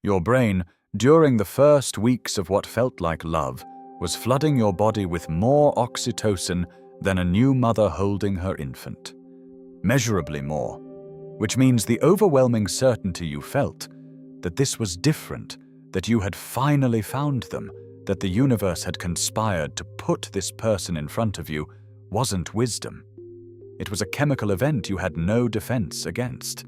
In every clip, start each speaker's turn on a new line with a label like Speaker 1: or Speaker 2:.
Speaker 1: Your brain, during the first weeks of what felt like love, was flooding your body with more oxytocin than a new mother holding her infant. Measurably more, which means the overwhelming certainty you felt that this was different, that you had finally found them, that the universe had conspired to put this person in front of you, wasn't wisdom. It was a chemical event you had no defense against.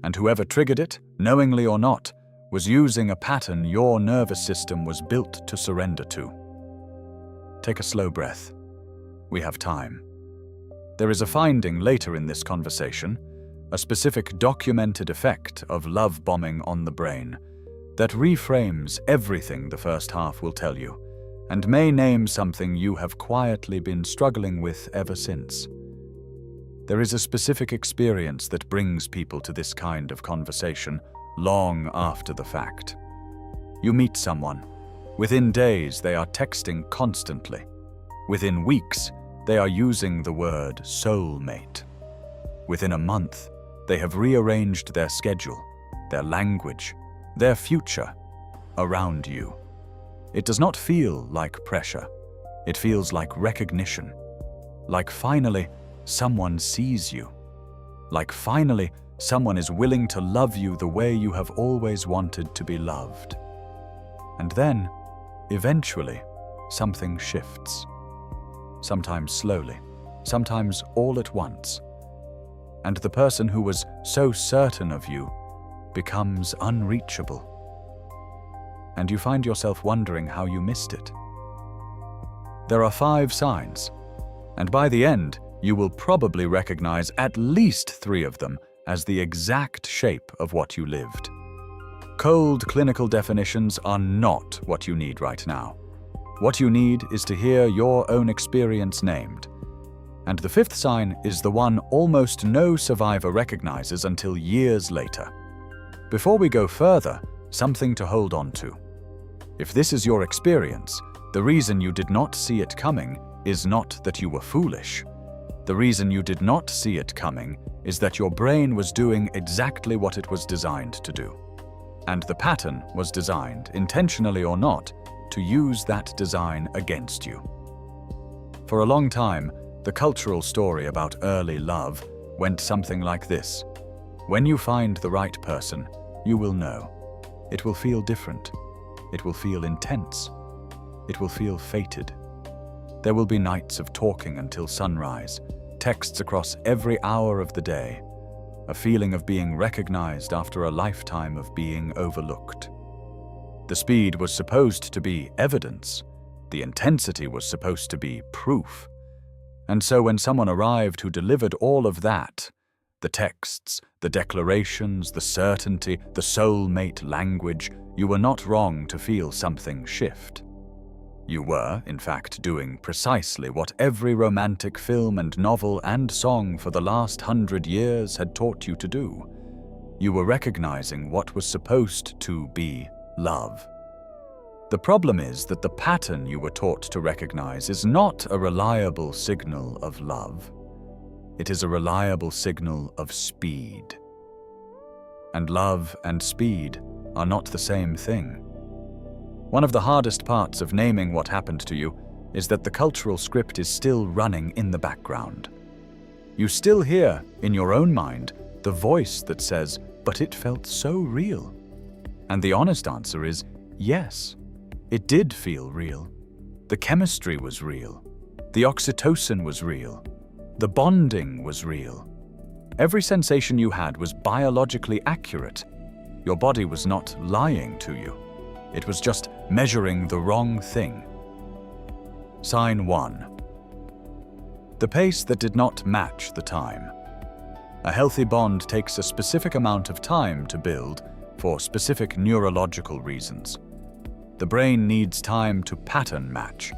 Speaker 1: And whoever triggered it, knowingly or not, was using a pattern your nervous system was built to surrender to. Take a slow breath. We have time. There is a finding later in this conversation, a specific documented effect of love bombing on the brain, that reframes everything the first half will tell you, and may name something you have quietly been struggling with ever since. There is a specific experience that brings people to this kind of conversation long after the fact. You meet someone. Within days, they are texting constantly. Within weeks, they are using the word soulmate. Within a month, they have rearranged their schedule, their language, their future around you. It does not feel like pressure. It feels like recognition. Like finally, someone sees you. Like finally, someone is willing to love you the way you have always wanted to be loved. And then, eventually, something shifts. Sometimes slowly, sometimes all at once. And the person who was so certain of you becomes unreachable. And you find yourself wondering how you missed it. There are 5 signs, and by the end, you will probably recognize at least 3 of them as the exact shape of what you lived. Cold clinical definitions are not what you need right now. What you need is to hear your own experience named. And the 5th sign is the one almost no survivor recognizes until years later. Before we go further, something to hold on to. If this is your experience, the reason you did not see it coming is not that you were foolish. The reason you did not see it coming is that your brain was doing exactly what it was designed to do. And the pattern was designed, intentionally or not, to use that design against you. For a long time, the cultural story about early love went something like this. When you find the right person, you will know. It will feel different. It will feel intense. It will feel fated. There will be nights of talking until sunrise, texts across every hour of the day, a feeling of being recognized after a lifetime of being overlooked. The speed was supposed to be evidence. The intensity was supposed to be proof. And so when someone arrived who delivered all of that, the texts, the declarations, the certainty, the soulmate language, you were not wrong to feel something shift. You were, in fact, doing precisely what every romantic film and novel and song for the last 100 years had taught you to do. You were recognizing what was supposed to be love. The problem is that the pattern you were taught to recognize is not a reliable signal of love. It is a reliable signal of speed. And love and speed are not the same thing. One of the hardest parts of naming what happened to you is that the cultural script is still running in the background. You still hear, in your own mind, the voice that says, "But it felt so real." And the honest answer is, yes, it did feel real. The chemistry was real. The oxytocin was real. The bonding was real. Every sensation you had was biologically accurate. Your body was not lying to you. It was just measuring the wrong thing. Sign 1. The pace that did not match the time. A healthy bond takes a specific amount of time to build for specific neurological reasons. The brain needs time to pattern match.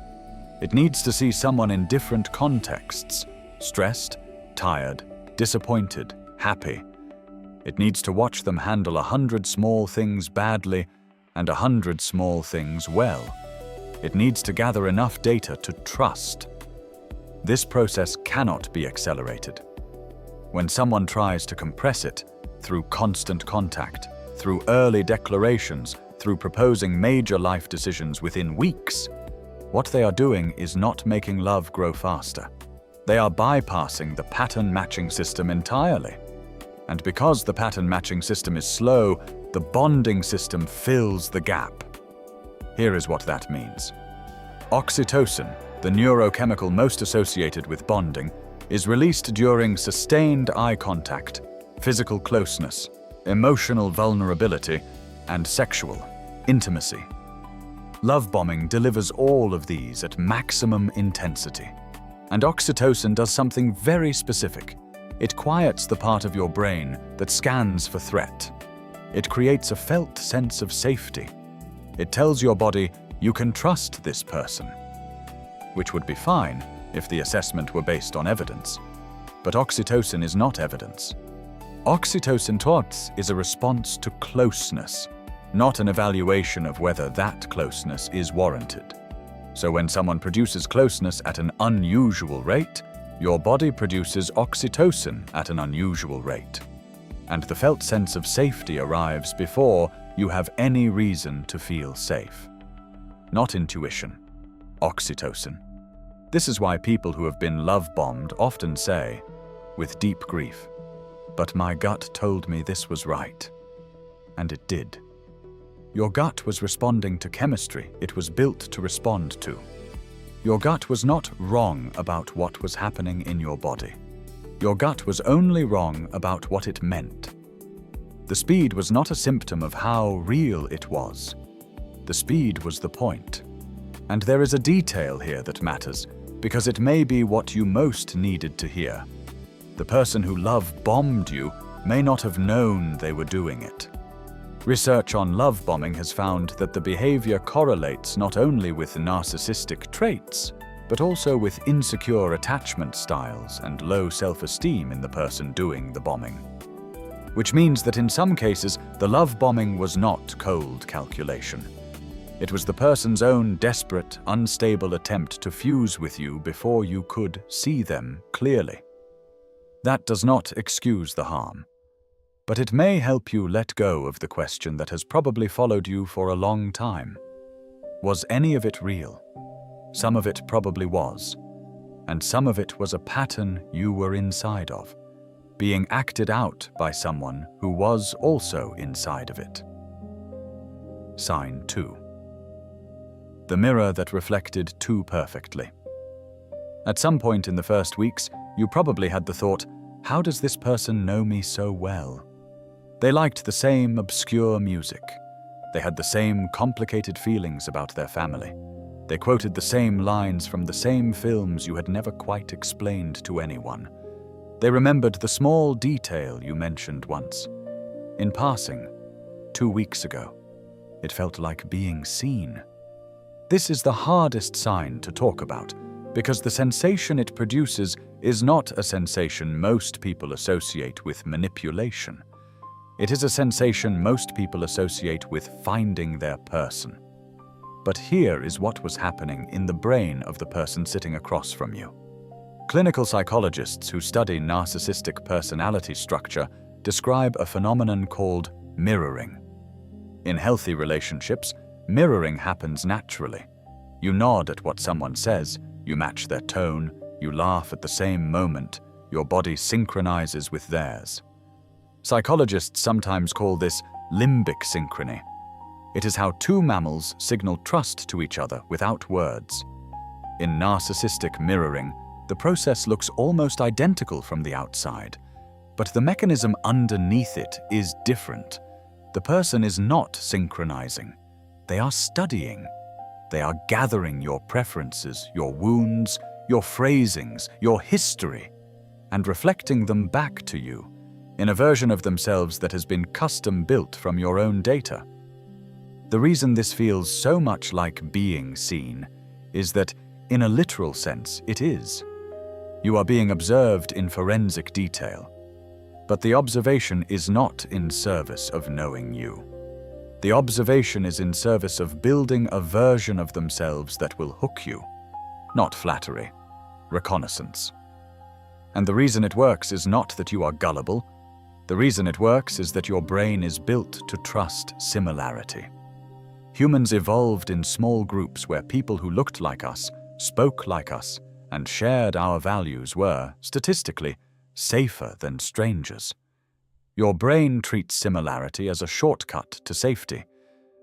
Speaker 1: It needs to see someone in different contexts, stressed, tired, disappointed, happy. It needs to watch them handle 100 small things badly and 100 small things well. It needs to gather enough data to trust. This process cannot be accelerated. When someone tries to compress it through constant contact, through early declarations, through proposing major life decisions within weeks, what they are doing is not making love grow faster. They are bypassing the pattern matching system entirely. And because the pattern matching system is slow, the bonding system fills the gap. Here is what that means. Oxytocin, the neurochemical most associated with bonding, is released during sustained eye contact, physical closeness, emotional vulnerability, and sexual intimacy. Love bombing delivers all of these at maximum intensity. And oxytocin does something very specific. It quiets the part of your brain that scans for threat. It creates a felt sense of safety. It tells your body, you can trust this person. Which would be fine if the assessment were based on evidence. But oxytocin is not evidence. Oxytocin tots is a response to closeness, not an evaluation of whether that closeness is warranted. So when someone produces closeness at an unusual rate, your body produces oxytocin at an unusual rate. And the felt sense of safety arrives before you have any reason to feel safe. Not intuition, oxytocin. This is why people who have been love-bombed often say, with deep grief, "But my gut told me this was right." And it did. Your gut was responding to chemistry it was built to respond to. Your gut was not wrong about what was happening in your body. Your gut was only wrong about what it meant. The speed was not a symptom of how real it was. The speed was the point. And there is a detail here that matters, because it may be what you most needed to hear. The person who love-bombed you may not have known they were doing it. Research on love bombing has found that the behavior correlates not only with narcissistic traits, but also with insecure attachment styles and low self-esteem in the person doing the bombing. Which means that in some cases, the love bombing was not cold calculation. It was the person's own desperate, unstable attempt to fuse with you before you could see them clearly. That does not excuse the harm. But it may help you let go of the question that has probably followed you for a long time. Was any of it real? Some of it probably was. And some of it was a pattern you were inside of, being acted out by someone who was also inside of it. Sign 2. The mirror that reflected too perfectly. At some point in the first weeks, you probably had the thought, how does this person know me so well? They liked the same obscure music. They had the same complicated feelings about their family. They quoted the same lines from the same films you had never quite explained to anyone. They remembered the small detail you mentioned once. In passing, 2 weeks ago, it felt like being seen. This is the hardest sign to talk about, because the sensation it produces is not a sensation most people associate with manipulation. It is a sensation most people associate with finding their person. But here is what was happening in the brain of the person sitting across from you. Clinical psychologists who study narcissistic personality structure describe a phenomenon called mirroring. In healthy relationships, mirroring happens naturally. You nod at what someone says, you match their tone, you laugh at the same moment, your body synchronizes with theirs. Psychologists sometimes call this limbic synchrony. It is how two mammals signal trust to each other without words. In narcissistic mirroring, the process looks almost identical from the outside, but the mechanism underneath it is different. The person is not synchronizing. They are studying. They are gathering your preferences, your wounds, your phrasings, your history, and reflecting them back to you in a version of themselves that has been custom-built from your own data. The reason this feels so much like being seen is that, in a literal sense, it is. You are being observed in forensic detail, but the observation is not in service of knowing you. The observation is in service of building a version of themselves that will hook you, not flattery, reconnaissance. And the reason it works is not that you are gullible, The reason it works is that your brain is built to trust similarity. Humans evolved in small groups where people who looked like us, spoke like us, and shared our values were, statistically, safer than strangers. Your brain treats similarity as a shortcut to safety,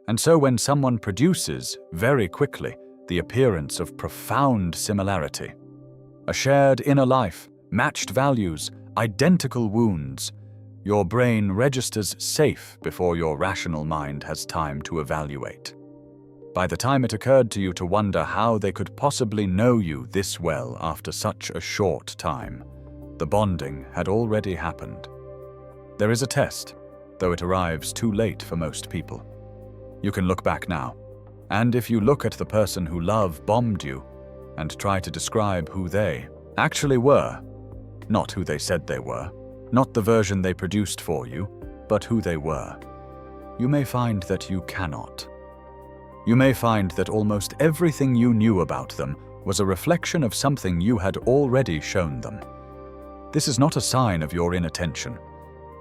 Speaker 1: and so when someone produces, very quickly, the appearance of profound similarity, a shared inner life, matched values, identical wounds, your brain registers safe before your rational mind has time to evaluate. By the time it occurred to you to wonder how they could possibly know you this well after such a short time, the bonding had already happened. There is a test, though it arrives too late for most people. You can look back now, and if you look at the person who love bombed you and try to describe who they actually were, not who they said they were, not the version they produced for you, but who they were, you may find that you cannot. You may find that almost everything you knew about them was a reflection of something you had already shown them. This is not a sign of your inattention.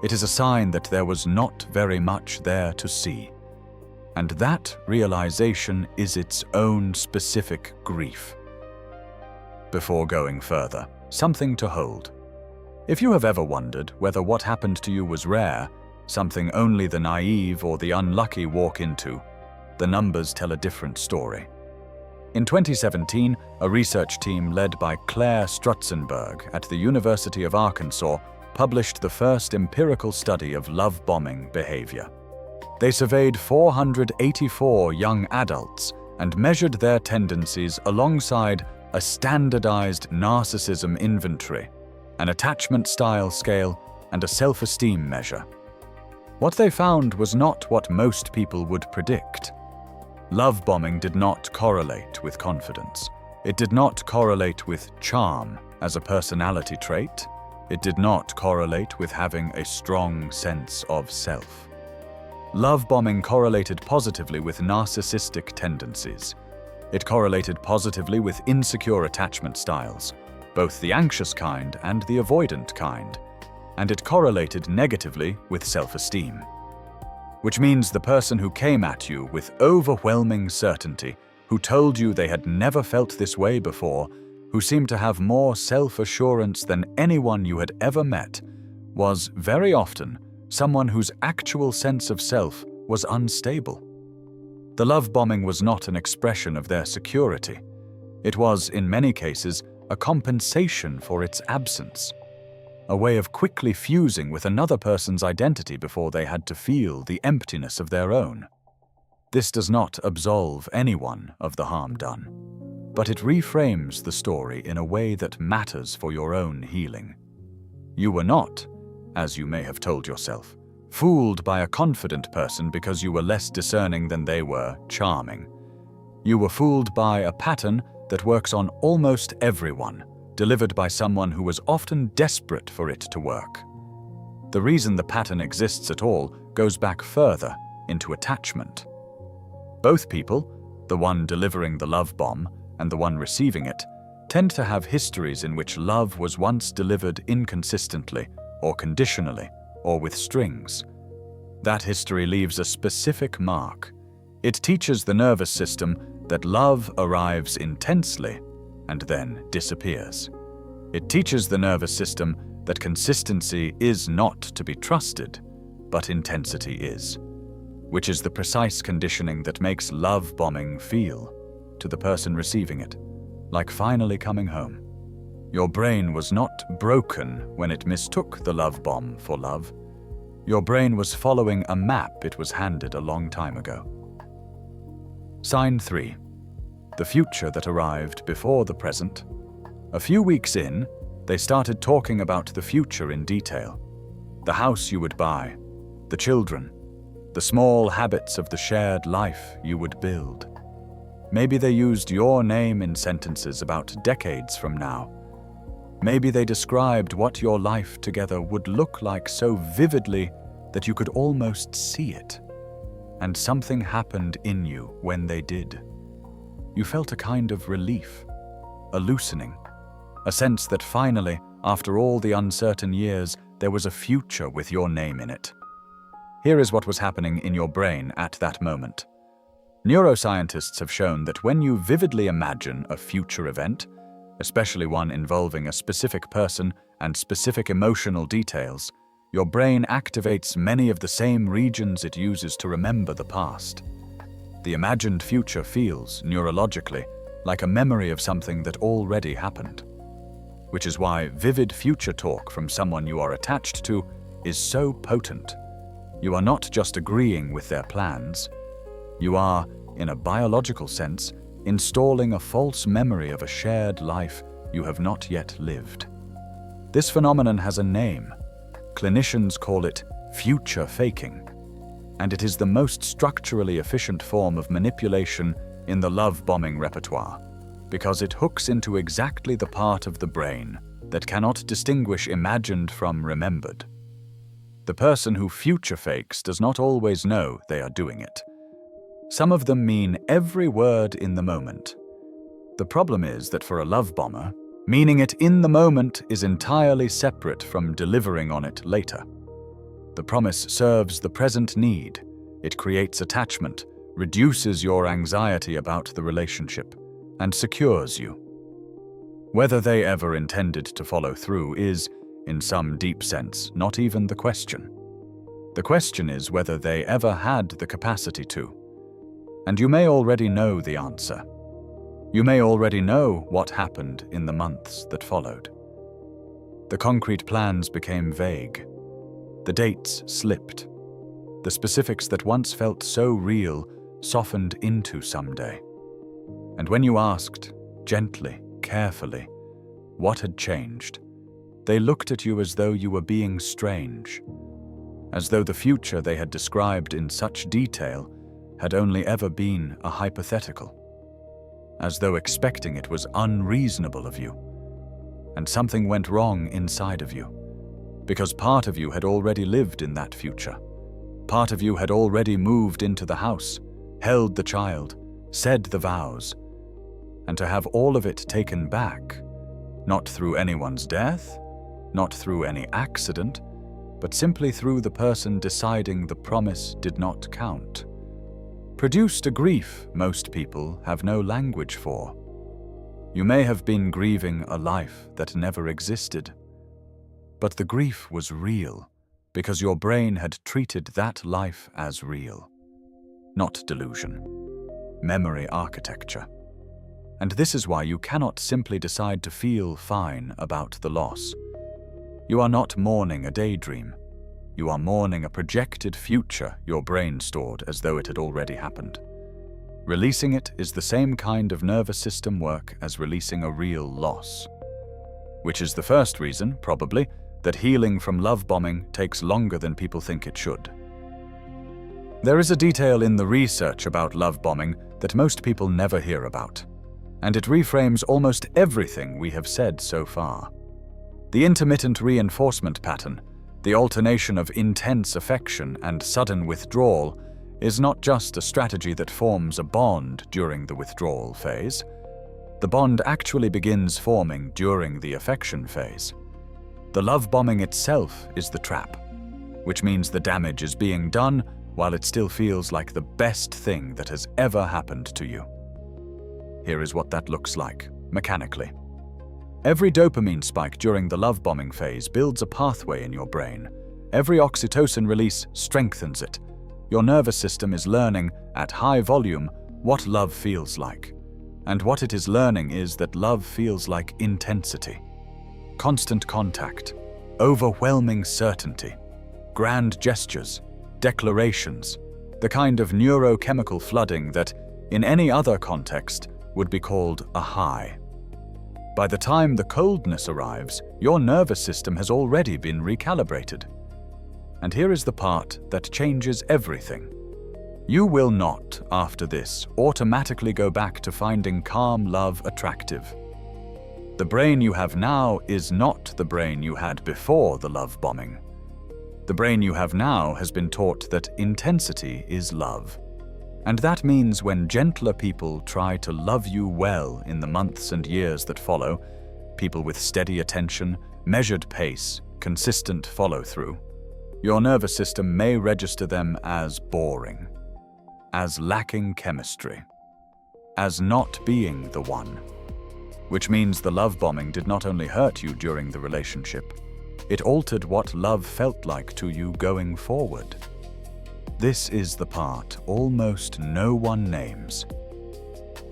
Speaker 1: It is a sign that there was not very much there to see. And that realization is its own specific grief. Before going further, something to hold. If you have ever wondered whether what happened to you was rare, something only the naive or the unlucky walk into, the numbers tell a different story. In 2017, a research team led by Claire Strutzenberg at the University of Arkansas published the first empirical study of love bombing behavior. They surveyed 484 young adults and measured their tendencies alongside a standardized narcissism inventory, an attachment style scale, and a self-esteem measure. What they found was not what most people would predict. Love bombing did not correlate with confidence. It did not correlate with charm as a personality trait. It did not correlate with having a strong sense of self. Love bombing correlated positively with narcissistic tendencies. It correlated positively with insecure attachment styles, both the anxious kind and the avoidant kind, and it correlated negatively with self-esteem. Which means the person who came at you with overwhelming certainty, who told you they had never felt this way before, who seemed to have more self-assurance than anyone you had ever met, was very often someone whose actual sense of self was unstable. The love bombing was not an expression of their security. It was, in many cases, a compensation for its absence, a way of quickly fusing with another person's identity before they had to feel the emptiness of their own. This does not absolve anyone of the harm done, but it reframes the story in a way that matters for your own healing. You were not, as you may have told yourself, fooled by a confident person because you were less discerning than they were charming. You were fooled by a pattern that works on almost everyone, delivered by someone who was often desperate for it to work. The reason the pattern exists at all goes back further into attachment. Both people, the one delivering the love bomb and the one receiving it, tend to have histories in which love was once delivered inconsistently or conditionally or with strings. That history leaves a specific mark. It teaches the nervous system that love arrives intensely and then disappears. It teaches the nervous system that consistency is not to be trusted, but intensity is, which is the precise conditioning that makes love bombing feel, to the person receiving it, like finally coming home. Your brain was not broken when it mistook the love bomb for love. Your brain was following a map it was handed a long time ago. Sign 3. The future that arrived before the present. A few weeks in, they started talking about the future in detail. The house you would buy, the children, the small habits of the shared life you would build. Maybe they used your name in sentences about decades from now. Maybe they described what your life together would look like so vividly that you could almost see it. And something happened in you when they did. You felt a kind of relief, a loosening, a sense that finally, after all the uncertain years, there was a future with your name in it. Here is what was happening in your brain at that moment. Neuroscientists have shown that when you vividly imagine a future event, especially one involving a specific person and specific emotional details, your brain activates many of the same regions it uses to remember the past. The imagined future feels, neurologically, like a memory of something that already happened. Which is why vivid future talk from someone you are attached to is so potent. You are not just agreeing with their plans. You are, in a biological sense, installing a false memory of a shared life you have not yet lived. This phenomenon has a name. Clinicians call it future faking, and it is the most structurally efficient form of manipulation in the love bombing repertoire, because it hooks into exactly the part of the brain that cannot distinguish imagined from remembered. The person who future fakes does not always know they are doing it. Some of them mean every word in the moment. The problem is that for a love bomber, meaning it in the moment is entirely separate from delivering on it later. The promise serves the present need. It creates attachment, reduces your anxiety about the relationship, and secures you. Whether they ever intended to follow through is, in some deep sense, not even the question. The question is whether they ever had the capacity to. And you may already know the answer. You may already know what happened in the months that followed. The concrete plans became vague. The dates slipped. The specifics that once felt so real softened into someday. And when you asked, gently, carefully, what had changed, they looked at you as though you were being strange, as though the future they had described in such detail had only ever been a hypothetical, as though expecting it was unreasonable of you. And something went wrong inside of you, because part of you had already lived in that future. Part of you had already moved into the house, held the child, said the vows, and to have all of it taken back, not through anyone's death, not through any accident, but simply through the person deciding the promise did not count, produced a grief most people have no language for. You may have been grieving a life that never existed, but the grief was real because your brain had treated that life as real, not delusion, memory architecture. And this is why you cannot simply decide to feel fine about the loss. You are not mourning a daydream. You are mourning a projected future your brain stored as though it had already happened. Releasing it is the same kind of nervous system work as releasing a real loss. Which is the first reason, probably, that healing from love bombing takes longer than people think it should. There is a detail in the research about love bombing that most people never hear about, and it reframes almost everything we have said so far. The intermittent reinforcement pattern, the alternation of intense affection and sudden withdrawal, is not just a strategy that forms a bond during the withdrawal phase. The bond actually begins forming during the affection phase. The love bombing itself is the trap, which means the damage is being done while it still feels like the best thing that has ever happened to you. Here is what that looks like, mechanically. Every dopamine spike during the love bombing phase builds a pathway in your brain. Every oxytocin release strengthens it. Your nervous system is learning, at high volume, what love feels like. And what it is learning is that love feels like intensity, constant contact, overwhelming certainty, grand gestures, declarations, the kind of neurochemical flooding that, in any other context, would be called a high. By the time the coldness arrives, your nervous system has already been recalibrated. And here is the part that changes everything. You will not, after this, automatically go back to finding calm love attractive. The brain you have now is not the brain you had before the love bombing. The brain you have now has been taught that intensity is love. And that means when gentler people try to love you well in the months and years that follow, people with steady attention, measured pace, consistent follow-through, your nervous system may register them as boring, as lacking chemistry, as not being the one. Which means the love bombing did not only hurt you during the relationship, it altered what love felt like to you going forward. This is the part almost no one names.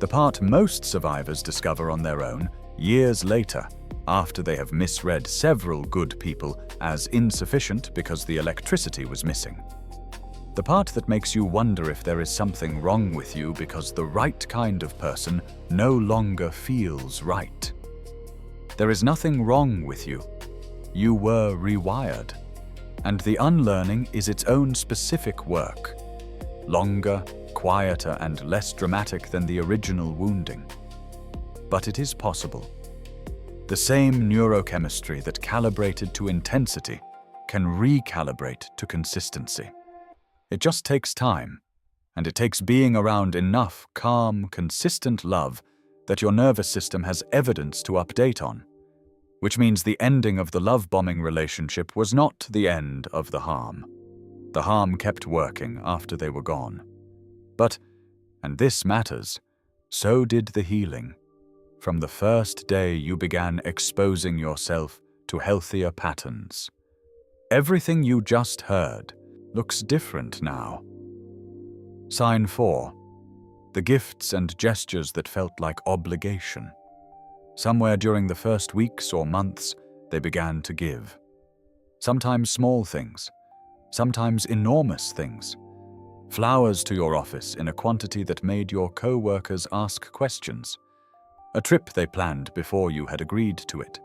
Speaker 1: The part most survivors discover on their own years later, after they have misread several good people as insufficient because the electricity was missing. The part that makes you wonder if there is something wrong with you because the right kind of person no longer feels right. There is nothing wrong with you. You were rewired. And the unlearning is its own specific work. Longer, quieter, and less dramatic than the original wounding. But it is possible. The same neurochemistry that calibrated to intensity can recalibrate to consistency. It just takes time, and it takes being around enough calm, consistent love that your nervous system has evidence to update on, which means the ending of the love-bombing relationship was not the end of the harm. The harm kept working after they were gone. But, and this matters, so did the healing. From the first day you began exposing yourself to healthier patterns. Everything you just heard looks different now. Sign 4. The gifts and gestures that felt like obligation. Somewhere during the first weeks or months, they began to give. Sometimes small things, sometimes enormous things. Flowers to your office in a quantity that made your co-workers ask questions. A trip they planned before you had agreed to it.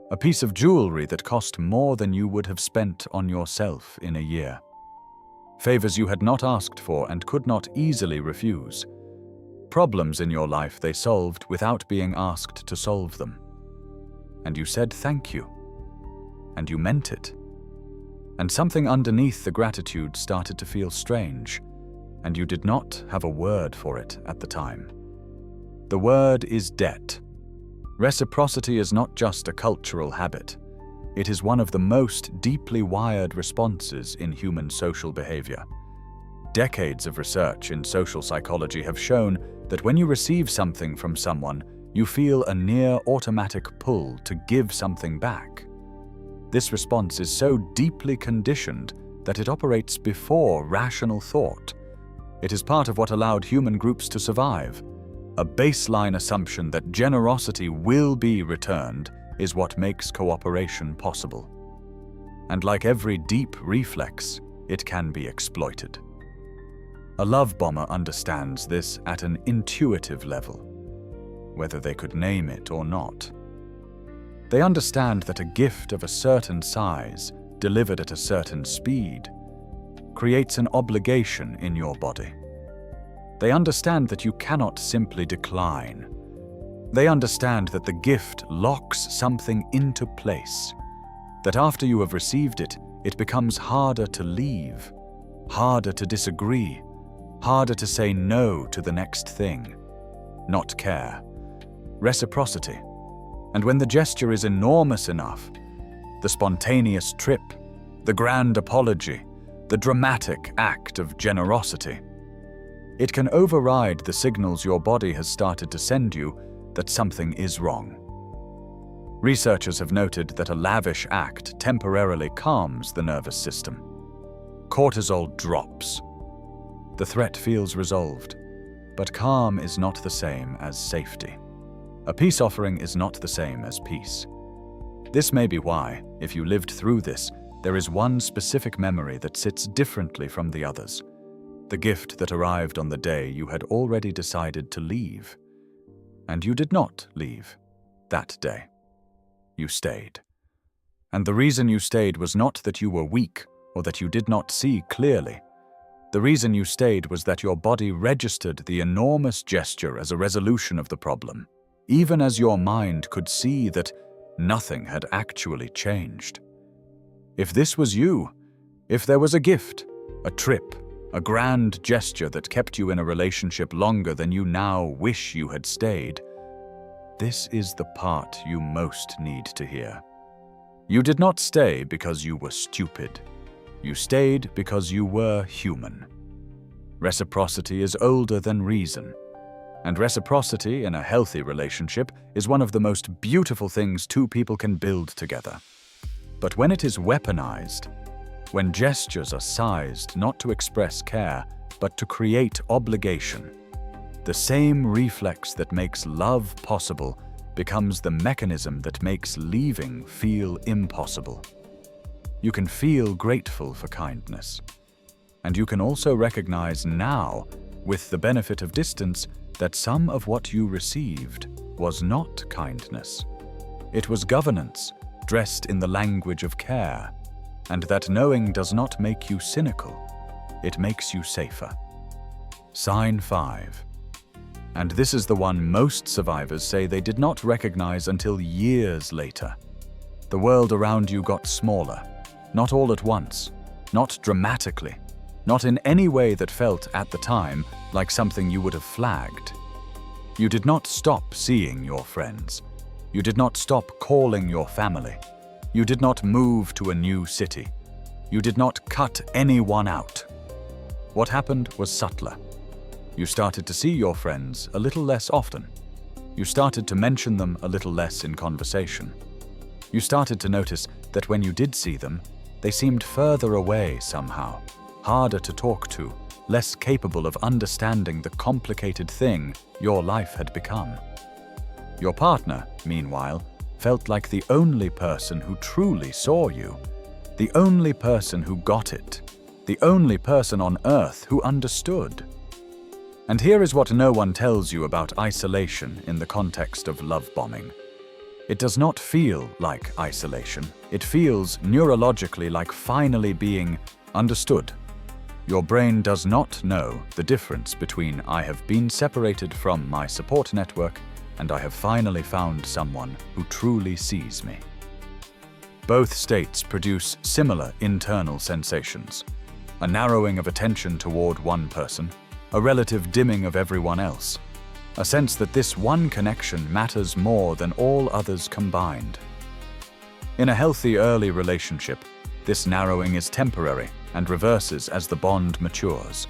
Speaker 1: A piece of jewelry that cost more than you would have spent on yourself in a year. Favors you had not asked for and could not easily refuse. Problems in your life they solved without being asked to solve them. And you said thank you. And you meant it. And something underneath the gratitude started to feel strange, and you did not have a word for it at the time. The word is debt. Reciprocity is not just a cultural habit. It is one of the most deeply wired responses in human social behavior. Decades of research in social psychology have shown that when you receive something from someone, you feel a near automatic pull to give something back. This response is so deeply conditioned that it operates before rational thought. It is part of what allowed human groups to survive. A baseline assumption that generosity will be returned is what makes cooperation possible. And like every deep reflex, it can be exploited. A love bomber understands this at an intuitive level, whether they could name it or not. They understand that a gift of a certain size, delivered at a certain speed, creates an obligation in your body. They understand that you cannot simply decline. They understand that the gift locks something into place, that after you have received it, it becomes harder to leave, harder to disagree, harder to say no to the next thing. Not care. Reciprocity. And when the gesture is enormous enough, the spontaneous trip, the grand apology, the dramatic act of generosity, it can override the signals your body has started to send you that something is wrong. Researchers have noted that a lavish act temporarily calms the nervous system. Cortisol drops. The threat feels resolved, but calm is not the same as safety. A peace offering is not the same as peace. This may be why, if you lived through this, there is one specific memory that sits differently from the others. The gift that arrived on the day you had already decided to leave. And you did not leave that day. You stayed. And the reason you stayed was not that you were weak or that you did not see clearly. The reason you stayed was that your body registered the enormous gesture as a resolution of the problem, even as your mind could see that nothing had actually changed. If this was you, if there was a gift, a trip, a grand gesture that kept you in a relationship longer than you now wish you had stayed, this is the part you most need to hear. You did not stay because you were stupid. You stayed because you were human. Reciprocity is older than reason. And reciprocity in a healthy relationship is one of the most beautiful things two people can build together. But when it is weaponized, when gestures are sized not to express care, but to create obligation, the same reflex that makes love possible becomes the mechanism that makes leaving feel impossible. You can feel grateful for kindness. And you can also recognize now, with the benefit of distance, that some of what you received was not kindness. It was governance, dressed in the language of care, and that knowing does not make you cynical, it makes you safer. Sign 5. And this is the one most survivors say they did not recognize until years later. The world around you got smaller, not all at once, not dramatically, not in any way that felt at the time like something you would have flagged. You did not stop seeing your friends. You did not stop calling your family. You did not move to a new city. You did not cut anyone out. What happened was subtler. You started to see your friends a little less often. You started to mention them a little less in conversation. You started to notice that when you did see them, they seemed further away somehow, harder to talk to, less capable of understanding the complicated thing your life had become. Your partner, meanwhile, felt like the only person who truly saw you, the only person who got it, the only person on earth who understood. And here is what no one tells you about isolation in the context of love bombing. It does not feel like isolation. It feels neurologically like finally being understood. Your brain does not know the difference between I have been separated from my support network and I have finally found someone who truly sees me. Both states produce similar internal sensations: a narrowing of attention toward one person, a relative dimming of everyone else, a sense that this one connection matters more than all others combined. In a healthy early relationship, this narrowing is temporary and reverses as the bond matures.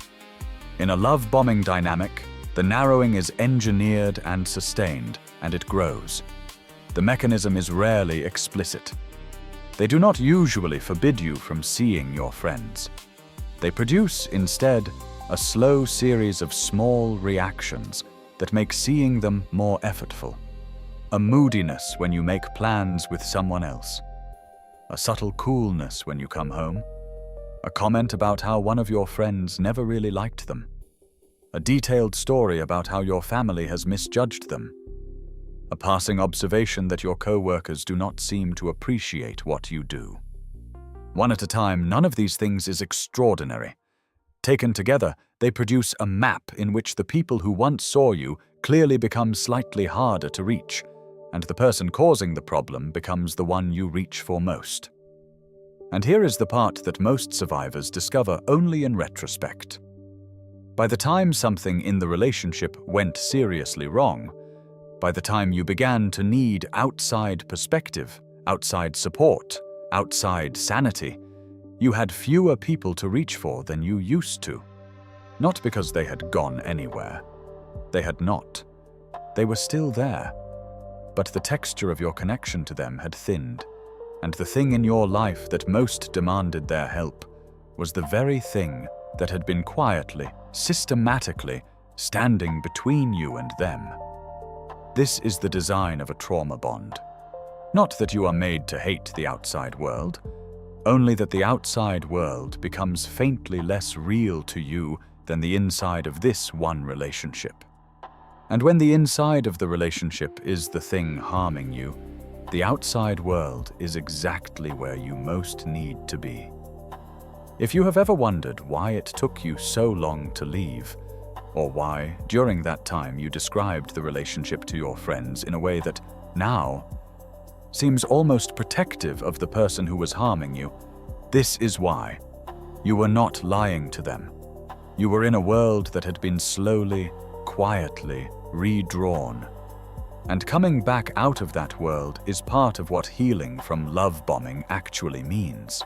Speaker 1: In a love-bombing dynamic, the narrowing is engineered and sustained, and it grows. The mechanism is rarely explicit. They do not usually forbid you from seeing your friends. They produce, instead, a slow series of small reactions that make seeing them more effortful. A moodiness when you make plans with someone else. A subtle coolness when you come home. A comment about how one of your friends never really liked them. A detailed story about how your family has misjudged them. A passing observation that your co-workers do not seem to appreciate what you do. One at a time, none of these things is extraordinary. Taken together, they produce a map in which the people who once saw you clearly become slightly harder to reach, and the person causing the problem becomes the one you reach for most. And here is the part that most survivors discover only in retrospect. By the time something in the relationship went seriously wrong, by the time you began to need outside perspective, outside support, outside sanity, you had fewer people to reach for than you used to. Not because they had gone anywhere. They had not. They were still there. But the texture of your connection to them had thinned, and the thing in your life that most demanded their help was the very thing that had been quietly, systematically, standing between you and them. This is the design of a trauma bond. Not that you are made to hate the outside world, only that the outside world becomes faintly less real to you than the inside of this one relationship. And when the inside of the relationship is the thing harming you, the outside world is exactly where you most need to be. If you have ever wondered why it took you so long to leave, or why, during that time, you described the relationship to your friends in a way that, now, seems almost protective of the person who was harming you, this is why. You were not lying to them. You were in a world that had been slowly, quietly redrawn. And coming back out of that world is part of what healing from love bombing actually means.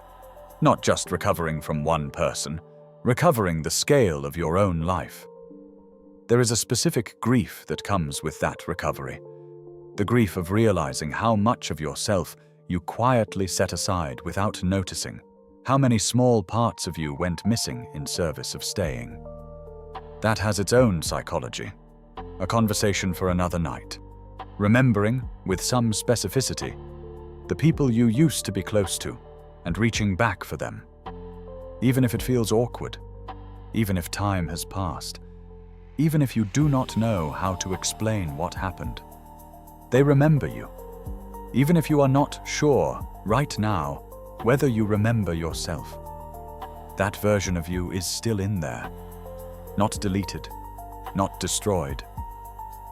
Speaker 1: Not just recovering from one person, recovering the scale of your own life. There is a specific grief that comes with that recovery. The grief of realizing how much of yourself you quietly set aside without noticing, how many small parts of you went missing in service of staying. That has its own psychology, a conversation for another night. Remembering, with some specificity, the people you used to be close to and reaching back for them. Even if it feels awkward, even if time has passed, even if you do not know how to explain what happened. They remember you, even if you are not sure right now whether you remember yourself. That version of you is still in there, not deleted, not destroyed,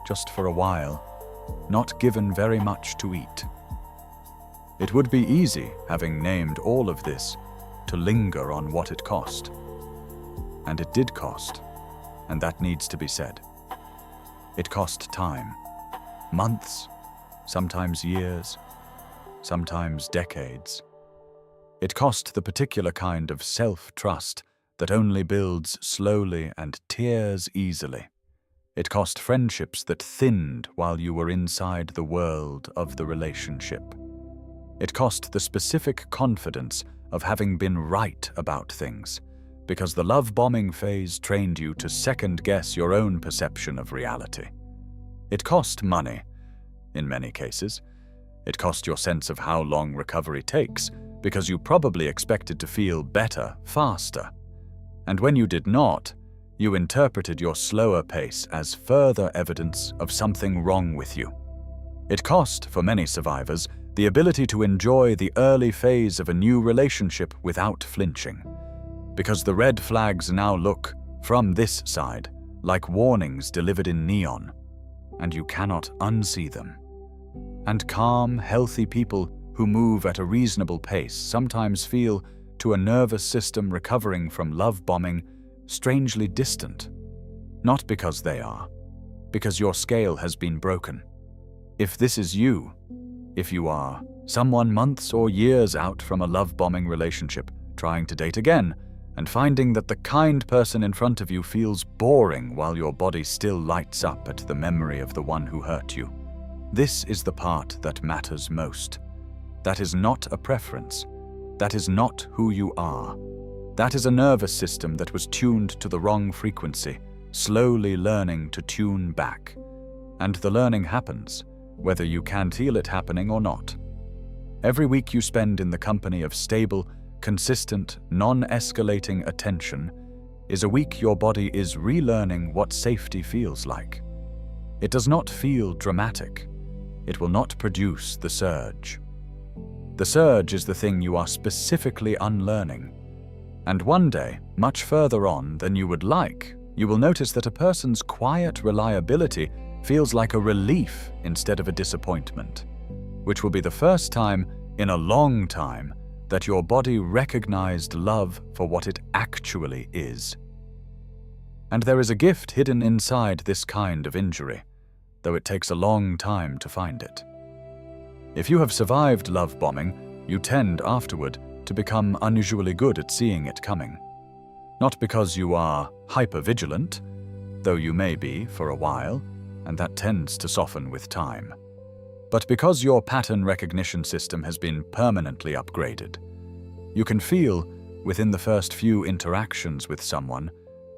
Speaker 1: just for a while, not given very much to eat. It would be easy, having named all of this, to linger on what it cost. And it did cost, and that needs to be said. It cost time, months, sometimes years, sometimes decades. It cost the particular kind of self-trust that only builds slowly and tears easily. It cost friendships that thinned while you were inside the world of the relationship. It cost the specific confidence of having been right about things, because the love-bombing phase trained you to second-guess your own perception of reality. It cost money, in many cases. It cost your sense of how long recovery takes, because you probably expected to feel better, faster. And when you did not, you interpreted your slower pace as further evidence of something wrong with you. It cost, for many survivors, the ability to enjoy the early phase of a new relationship without flinching, because the red flags now look, from this side, like warnings delivered in neon, and you cannot unsee them. And calm, healthy people who move at a reasonable pace sometimes feel, to a nervous system recovering from love bombing, strangely distant. Not because they are, because your scale has been broken. If this is you, if you are someone months or years out from a love-bombing relationship, trying to date again, and finding that the kind person in front of you feels boring while your body still lights up at the memory of the one who hurt you, this is the part that matters most. That is not a preference. That is not who you are. That is a nervous system that was tuned to the wrong frequency, slowly learning to tune back. And the learning happens, whether you can feel it happening or not. Every week you spend in the company of stable, consistent, non-escalating attention is a week your body is relearning what safety feels like. It does not feel dramatic. It will not produce the surge. The surge is the thing you are specifically unlearning. And one day, much further on than you would like, you will notice that a person's quiet reliability feels like a relief instead of a disappointment, which will be the first time in a long time that your body recognized love for what it actually is. And there is a gift hidden inside this kind of injury, though it takes a long time to find it. If you have survived love bombing, you tend afterward to become unusually good at seeing it coming. Not because you are hyper-vigilant, though you may be for a while, and that tends to soften with time, but because your pattern recognition system has been permanently upgraded. You can feel, within the first few interactions with someone,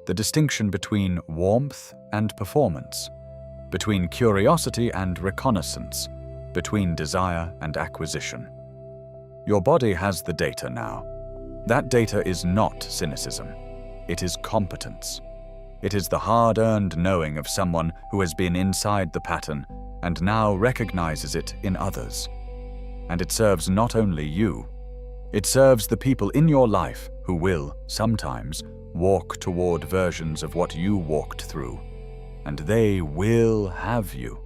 Speaker 1: the distinction between warmth and performance, between curiosity and reconnaissance, between desire and acquisition. Your body has the data now. That data is not cynicism. It is competence. It is the hard-earned knowing of someone who has been inside the pattern and now recognizes it in others. And it serves not only you, it serves the people in your life who will, sometimes, walk toward versions of what you walked through. And they will have you.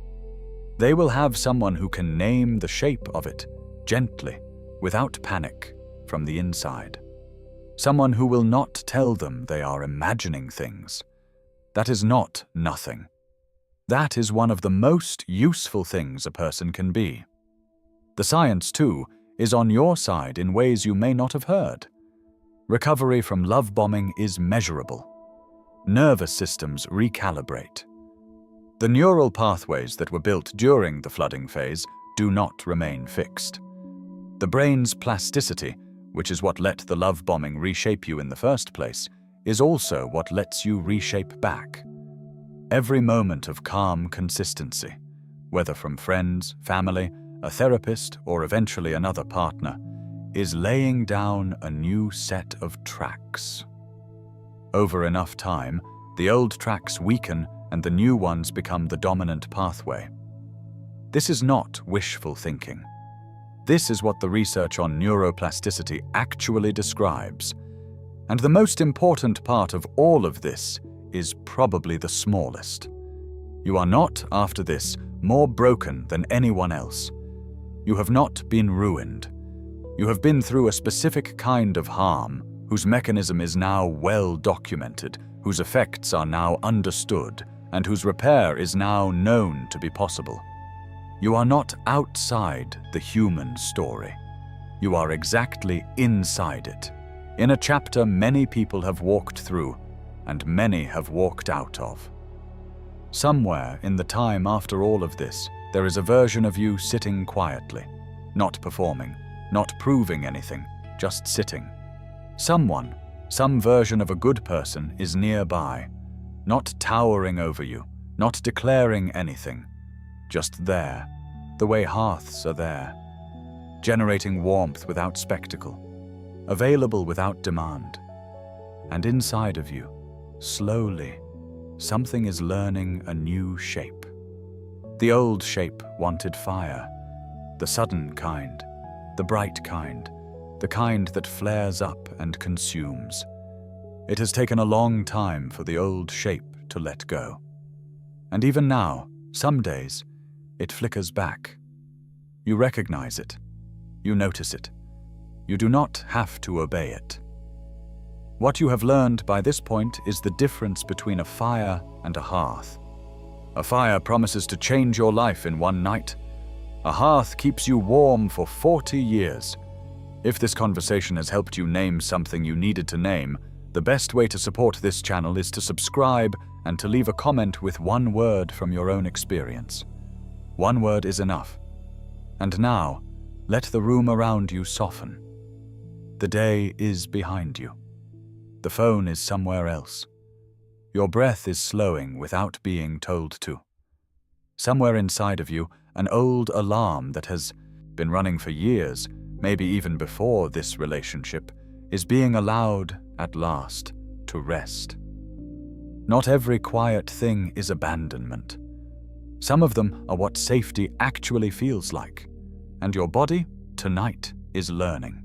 Speaker 1: They will have someone who can name the shape of it, gently, without panic, from the inside. Someone who will not tell them they are imagining things. That is not nothing. That is one of the most useful things a person can be. The science, too, is on your side in ways you may not have heard. Recovery from love bombing is measurable. Nervous systems recalibrate. The neural pathways that were built during the flooding phase do not remain fixed. The brain's plasticity, which is what let the love bombing reshape you in the first place, is also what lets you reshape back. Every moment of calm consistency, whether from friends, family, a therapist, or eventually another partner, is laying down a new set of tracks. Over enough time, the old tracks weaken and the new ones become the dominant pathway. This is not wishful thinking. This is what the research on neuroplasticity actually describes. And the most important part of all of this is probably the smallest. You are not, after this, more broken than anyone else. You have not been ruined. You have been through a specific kind of harm whose mechanism is now well documented, whose effects are now understood, and whose repair is now known to be possible. You are not outside the human story. You are exactly inside it, in a chapter many people have walked through and many have walked out of. Somewhere in the time after all of this, there is a version of you sitting quietly, not performing, not proving anything, just sitting. Someone, some version of a good person is nearby, not towering over you, not declaring anything, just there, the way hearths are there, generating warmth without spectacle, available without demand. And inside of you, slowly, something is learning a new shape. The old shape wanted fire, the sudden kind, the bright kind, the kind that flares up and consumes. It has taken a long time for the old shape to let go. And even now, some days, it flickers back. You recognize it. You notice it. You do not have to obey it. What you have learned by this point is the difference between a fire and a hearth. A fire promises to change your life in one night. A hearth keeps you warm for 40 years. If this conversation has helped you name something you needed to name, the best way to support this channel is to subscribe and to leave a comment with one word from your own experience. One word is enough. And now, let the room around you soften. The day is behind you. The phone is somewhere else. Your breath is slowing without being told to. Somewhere inside of you, an old alarm that has been running for years, maybe even before this relationship, is being allowed, at last, to rest. Not every quiet thing is abandonment. Some of them are what safety actually feels like, and your body, tonight, is learning.